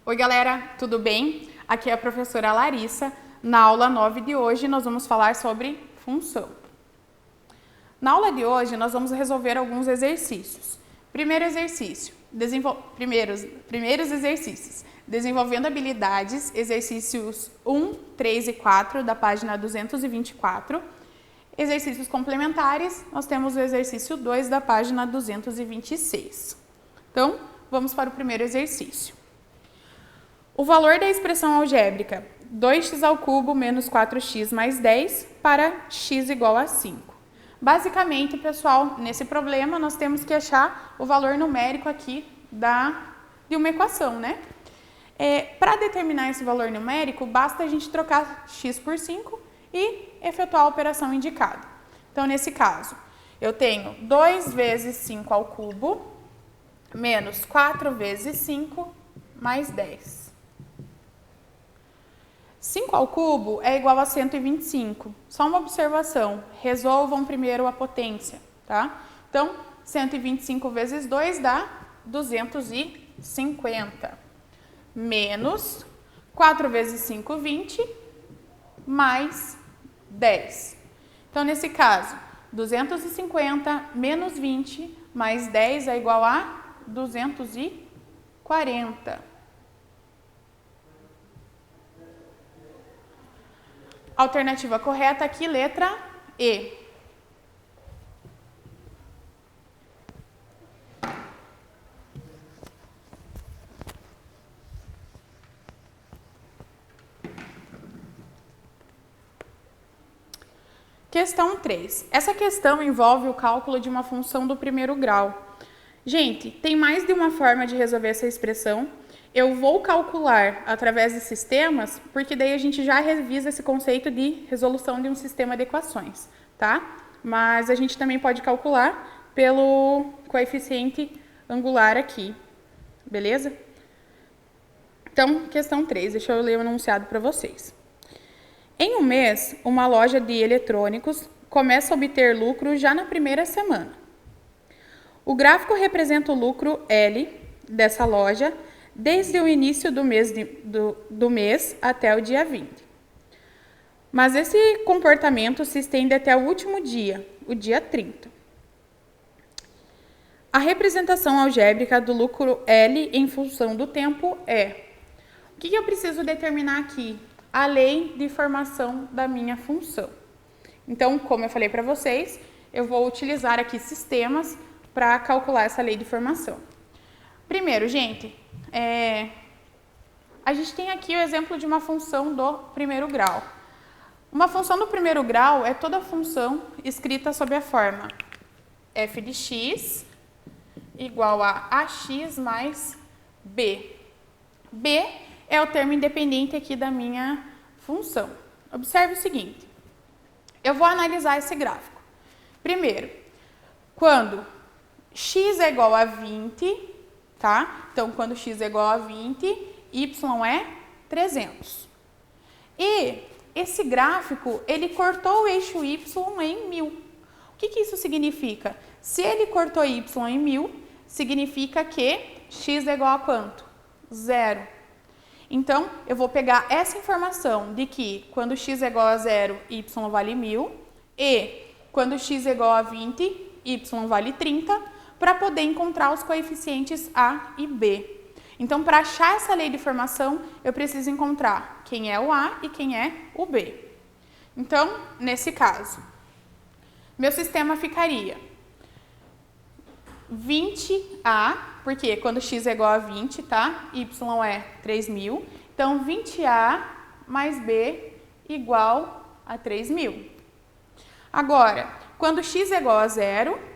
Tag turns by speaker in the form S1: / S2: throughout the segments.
S1: Oi galera, tudo bem? Aqui é a professora Larissa. Na aula 9 de hoje nós vamos falar sobre função. Na aula de hoje nós vamos resolver alguns exercícios. Primeiro exercício, primeiros exercícios. Desenvolvendo habilidades, exercícios 1, 3 e 4 da página 224. Exercícios complementares, nós temos o exercício 2 da página 226. Então, vamos para o primeiro exercício. O valor da expressão algébrica 2x ao cubo menos 4x mais 10 para x igual a 5. Basicamente, pessoal, nesse problema nós temos que achar o valor numérico aqui de uma equação, né? Para determinar esse valor numérico, basta a gente trocar x por 5 e efetuar a operação indicada. Então, nesse caso, eu tenho 2 vezes 5 ao cubo menos 4 vezes 5 mais 10. 5 ao cubo é igual a 125. Só uma observação, resolvam primeiro a potência, tá? Então, 125 vezes 2 dá 250. Menos 4 vezes 5, 20, mais 10. Então, nesse caso, 250 menos 20 mais 10 é igual a 240. Alternativa correta aqui, letra E. Questão 3. Essa questão envolve o cálculo de uma função do primeiro grau. Gente, tem mais de uma forma de resolver essa expressão. Eu vou calcular através de sistemas, porque daí a gente já revisa esse conceito de resolução de um sistema de equações, tá? Mas a gente também pode calcular pelo coeficiente angular aqui, beleza? Então, questão 3, deixa eu ler o enunciado para vocês. Em um mês, uma loja de eletrônicos começa a obter lucro já na primeira semana. O gráfico representa o lucro L dessa loja desde o início do mês até o dia 20. Mas esse comportamento se estende até o último dia, o dia 30. A representação algébrica do lucro L em função do tempo é... O que eu preciso determinar aqui? A lei de formação da minha função. Então, como eu falei para vocês, eu vou utilizar aqui sistemas para calcular essa lei de formação. Primeiro, gente, a gente tem aqui o exemplo de uma função do primeiro grau. Uma função do primeiro grau é toda função escrita sob a forma f de x igual a ax mais b. B é o termo independente aqui da minha função. Observe o seguinte, eu vou analisar esse gráfico. Primeiro, quando x é igual a 20, tá? Então, quando x é igual a 20, y é 300. E esse gráfico, ele cortou o eixo y em 1000. O que isso significa? Se ele cortou y em 1000, significa que x é igual a quanto? 0. Então, eu vou pegar essa informação de que quando x é igual a 0, y vale 1000, e quando x é igual a 20, y vale 30, para poder encontrar os coeficientes a e b. Então, para achar essa lei de formação, eu preciso encontrar quem é o a e quem é o b. Então, nesse caso, meu sistema ficaria 20a, porque quando x é igual a 20, tá? Y é 3.000. Então, 20a mais b igual a 3.000. Agora, quando x é igual a 0,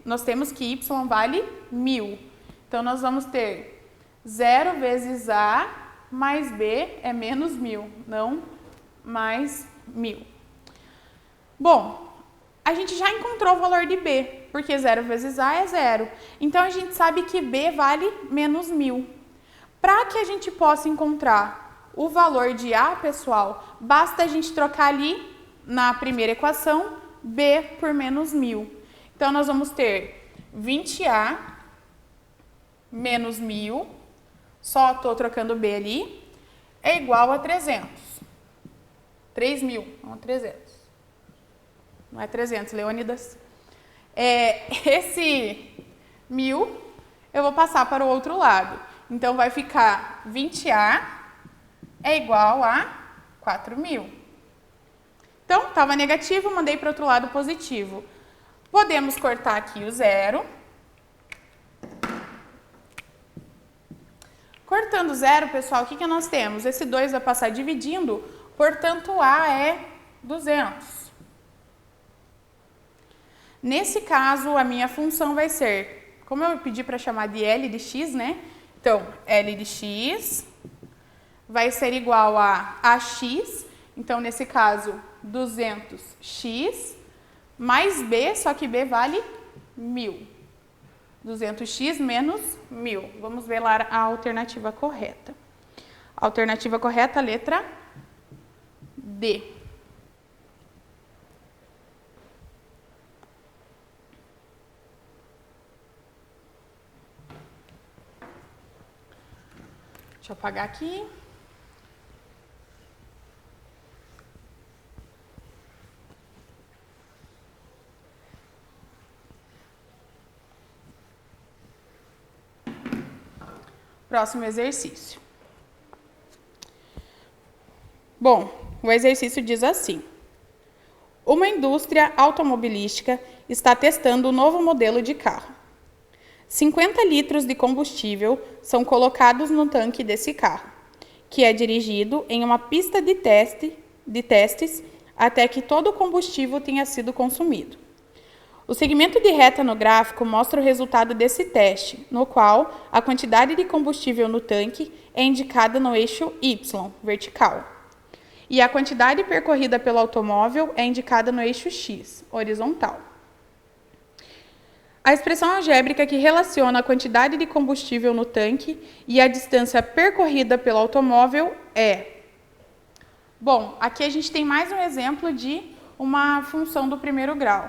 S1: nós temos que y vale 1.000. Então, nós vamos ter 0 vezes a mais b é menos 1.000, não mais 1.000. Bom, a gente já encontrou o valor de b, porque 0 vezes a é 0. Então, a gente sabe que b vale menos 1000. Para que a gente possa encontrar o valor de a, pessoal, basta a gente trocar ali, na primeira equação, b por menos 1000. Então, nós vamos ter 20a menos 1000 só estou trocando B ali, é igual a 300. 3.000, não 300. Não é 300, Leônidas. Esse 1.000 eu vou passar para o outro lado. Então, vai ficar 20A é igual a 4.000. Então, estava negativo, mandei para o outro lado positivo. Podemos cortar aqui o zero. Cortando zero, pessoal, o que nós temos? Esse 2 vai passar dividindo, portanto, A é 200. Nesse caso, a minha função vai ser, como eu pedi para chamar de L de x, né? Então, L de x vai ser igual a AX. Então, nesse caso, 200x mais B, só que B vale 1.000. 200x menos 1.000. Vamos ver lá a alternativa correta. A alternativa correta, letra D. Deixa eu apagar aqui. Próximo exercício. Bom, o exercício diz assim: uma indústria automobilística está testando um novo modelo de carro. 50 litros de combustível são colocados no tanque desse carro, que é dirigido em uma pista de testes até que todo o combustível tenha sido consumido. O segmento de reta no gráfico mostra o resultado desse teste, no qual a quantidade de combustível no tanque é indicada no eixo Y, vertical, e a quantidade percorrida pelo automóvel é indicada no eixo X, horizontal. A expressão algébrica que relaciona a quantidade de combustível no tanque e a distância percorrida pelo automóvel é... Bom, aqui a gente tem mais um exemplo de uma função do primeiro grau.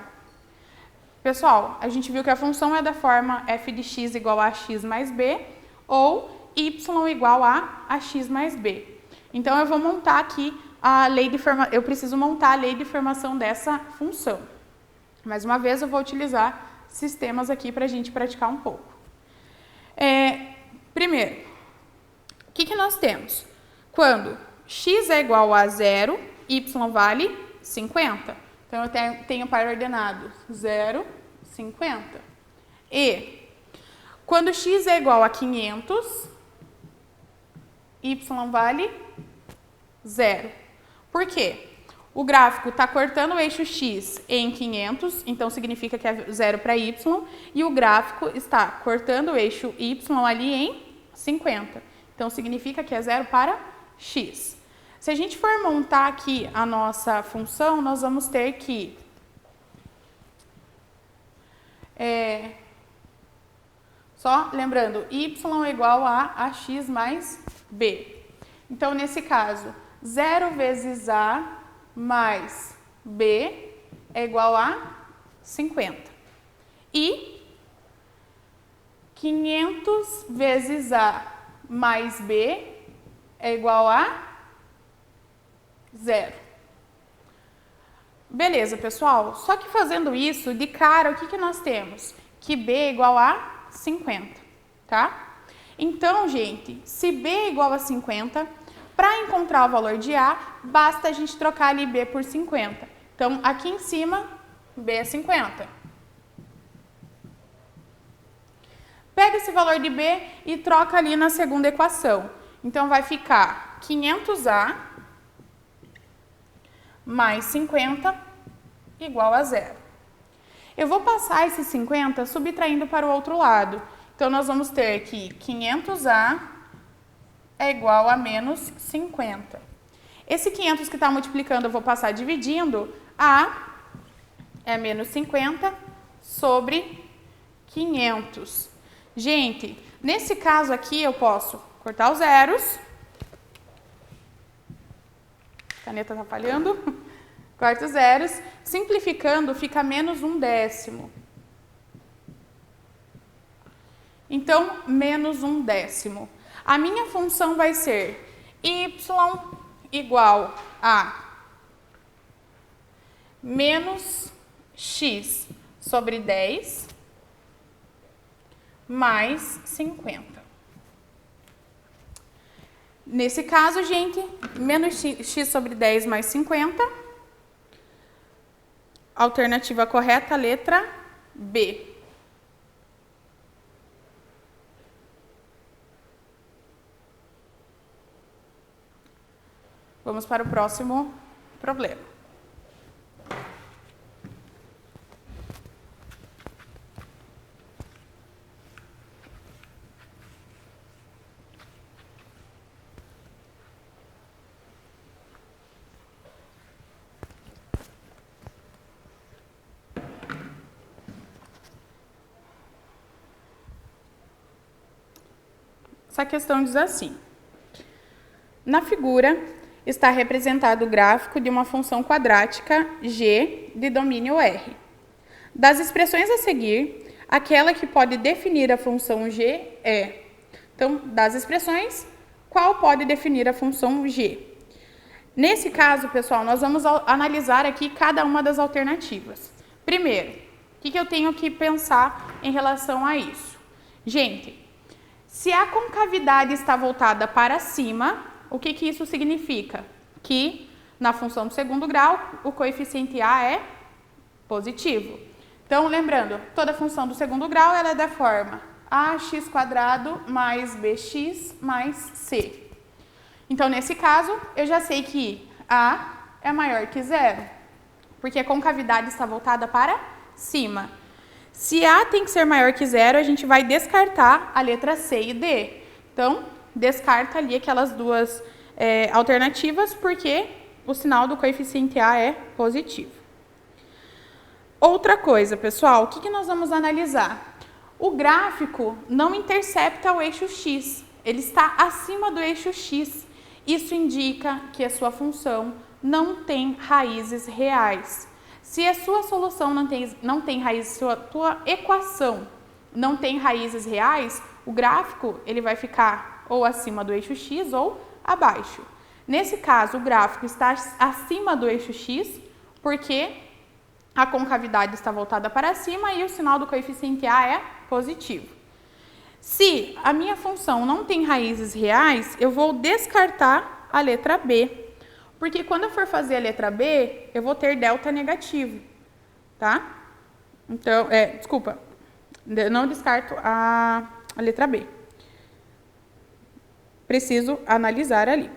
S1: Pessoal, a gente viu que a função é da forma f de x igual a x mais b ou y igual a ax mais b. Então, eu vou montar aqui a lei de formação, eu preciso montar a lei de formação dessa função. Mais uma vez, eu vou utilizar sistemas aqui para a gente praticar um pouco. Primeiro, o que nós temos? Quando x é igual a 0, y vale 50. Então, eu tenho par ordenado 0, 50. E, quando x é igual a 500, y vale 0. Por quê? O gráfico está cortando o eixo x em 500, então significa que é 0 para y, e o gráfico está cortando o eixo y ali em 50, então significa que é 0 para x. Se a gente for montar aqui a nossa função, nós vamos ter que só lembrando, y é igual a ax mais b. Então, nesse caso, 0 vezes a mais b é igual a 50. E 500 vezes a mais b é igual a 0. Beleza, pessoal? Só que fazendo isso, de cara, o que nós temos? Que b é igual a 50, tá? Então, gente, se b é igual a 50, para encontrar o valor de a, basta a gente trocar ali b por 50. Então, aqui em cima, b é 50. Pega esse valor de b e troca ali na segunda equação. Então, vai ficar 500a mais 50 igual a 0. Eu vou passar esse 50 subtraindo para o outro lado. Então, nós vamos ter que 500a é igual a menos 50. Esse 500 que está multiplicando, eu vou passar dividindo. A é menos 50 sobre 500. Gente, nesse caso aqui, eu posso cortar os zeros. A caneta está falhando. Corta os zeros. Simplificando, fica menos 1/10. Então, menos 1/10. A minha função vai ser y igual a menos x sobre 10 mais 50. Nesse caso, gente, menos x sobre 10 mais 50. Alternativa correta, letra B. Vamos para o próximo problema. Essa questão diz assim: na figura está representado o gráfico de uma função quadrática g de domínio R. Das expressões a seguir, aquela que pode definir a função g é... Então, das expressões, qual pode definir a função g? Nesse caso, pessoal, nós vamos analisar aqui cada uma das alternativas. Primeiro, o que eu tenho que pensar em relação a isso? Gente, se a concavidade está voltada para cima, o que isso significa? Que na função do segundo grau, o coeficiente a é positivo. Então, lembrando, toda função do segundo grau ela é da forma ax² mais bx mais c. Então, nesse caso, eu já sei que a é maior que zero, porque a concavidade está voltada para cima. Se A tem que ser maior que zero, a gente vai descartar a letra C e D. Então, descarta ali aquelas duas alternativas, porque o sinal do coeficiente A é positivo. Outra coisa, pessoal, o que nós vamos analisar? O gráfico não intercepta o eixo X, ele está acima do eixo X. Isso indica que a sua função não tem raízes reais. Se a sua solução não tem raízes, se a tua equação não tem raízes reais, o gráfico ele vai ficar ou acima do eixo X ou abaixo. Nesse caso, o gráfico está acima do eixo X, porque a concavidade está voltada para cima e o sinal do coeficiente A é positivo. Se a minha função não tem raízes reais, eu vou descartar a letra B. Porque quando eu for fazer a letra B, eu vou ter delta negativo, tá? Então, desculpa, não descarto a letra B. Preciso analisar ali.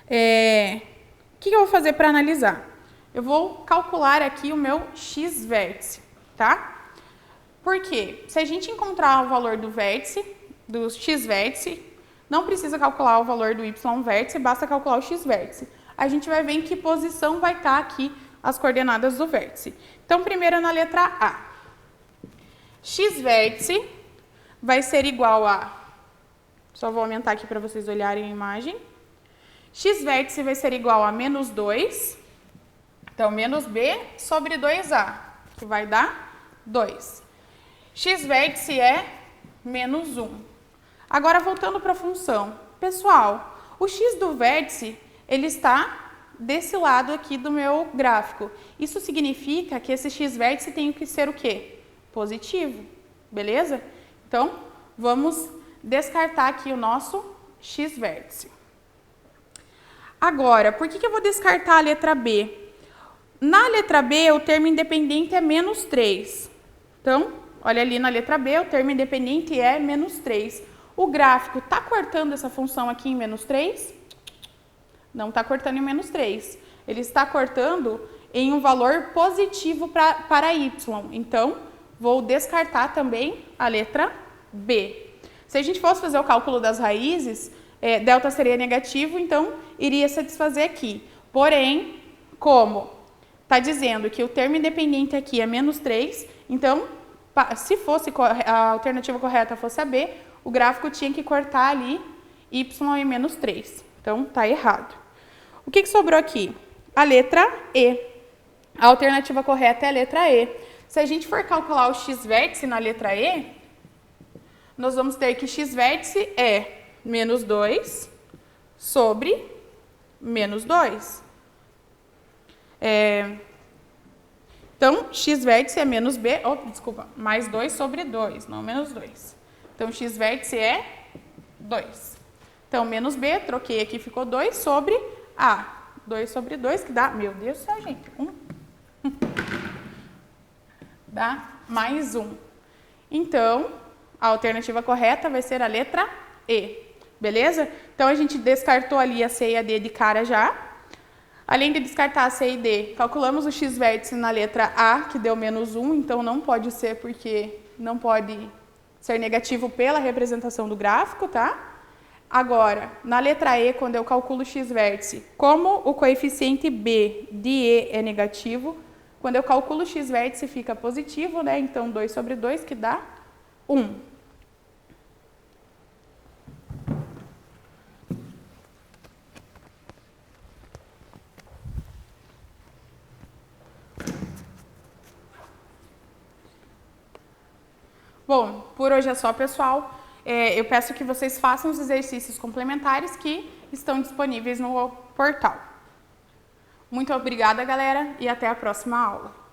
S1: O que eu vou fazer para analisar? Eu vou calcular aqui o meu x-vértice, tá? Por quê? Se a gente encontrar o valor do vértice, do x-vértice, não precisa calcular o valor do y-vértice, basta calcular o x-vértice. A gente vai ver em que posição vai estar aqui as coordenadas do vértice. Então, primeiro na letra A. X-vértice vai ser igual a... Só vou aumentar aqui para vocês olharem a imagem. X-vértice vai ser igual a menos 2. Então, menos B sobre 2A, que vai dar 2. X-vértice é menos 1. Agora, voltando para a função. Pessoal, o x do vértice, ele está desse lado aqui do meu gráfico. Isso significa que esse x-vértice tem que ser o quê? Positivo, beleza? Então, vamos descartar aqui o nosso x-vértice. Agora, por que eu vou descartar a letra B? Na letra B, o termo independente é menos 3. Então, olha ali na letra B, o termo independente é menos 3. O gráfico está cortando essa função aqui em menos 3? Não está cortando em menos 3. Ele está cortando em um valor positivo para y. Então, vou descartar também a letra B. Se a gente fosse fazer o cálculo das raízes, delta seria negativo, então iria satisfazer aqui. Porém, como está dizendo que o termo independente aqui é menos 3, então, se fosse a alternativa correta fosse a B, o gráfico tinha que cortar ali y em menos 3. Então, está errado. O que sobrou aqui? A letra E. A alternativa correta é a letra E. Se a gente for calcular o x-vértice na letra E, nós vamos ter que x vértice é menos 2 sobre menos 2. Então, x vértice é menos b, mais 2 sobre 2, não menos 2. Então, x vértice é 2. Então, menos b, troquei aqui, ficou 2 sobre a. 2 sobre 2, que dá, meu Deus do céu, gente, 1. Dá mais 1. Então, a alternativa correta vai ser a letra E. Beleza? Então, a gente descartou ali a C e a D de cara já. Além de descartar a C e D, calculamos o x vértice na letra A, que deu menos 1, então não pode ser porque não pode ser negativo pela representação do gráfico, tá? Agora, na letra E, quando eu calculo o x vértice, como o coeficiente B de E é negativo, quando eu calculo o x vértice fica positivo, né? Então, 2 sobre 2, que dá 1. Bom, por hoje é só, pessoal. Eu peço que vocês façam os exercícios complementares que estão disponíveis no portal. Muito obrigada, galera, e até a próxima aula.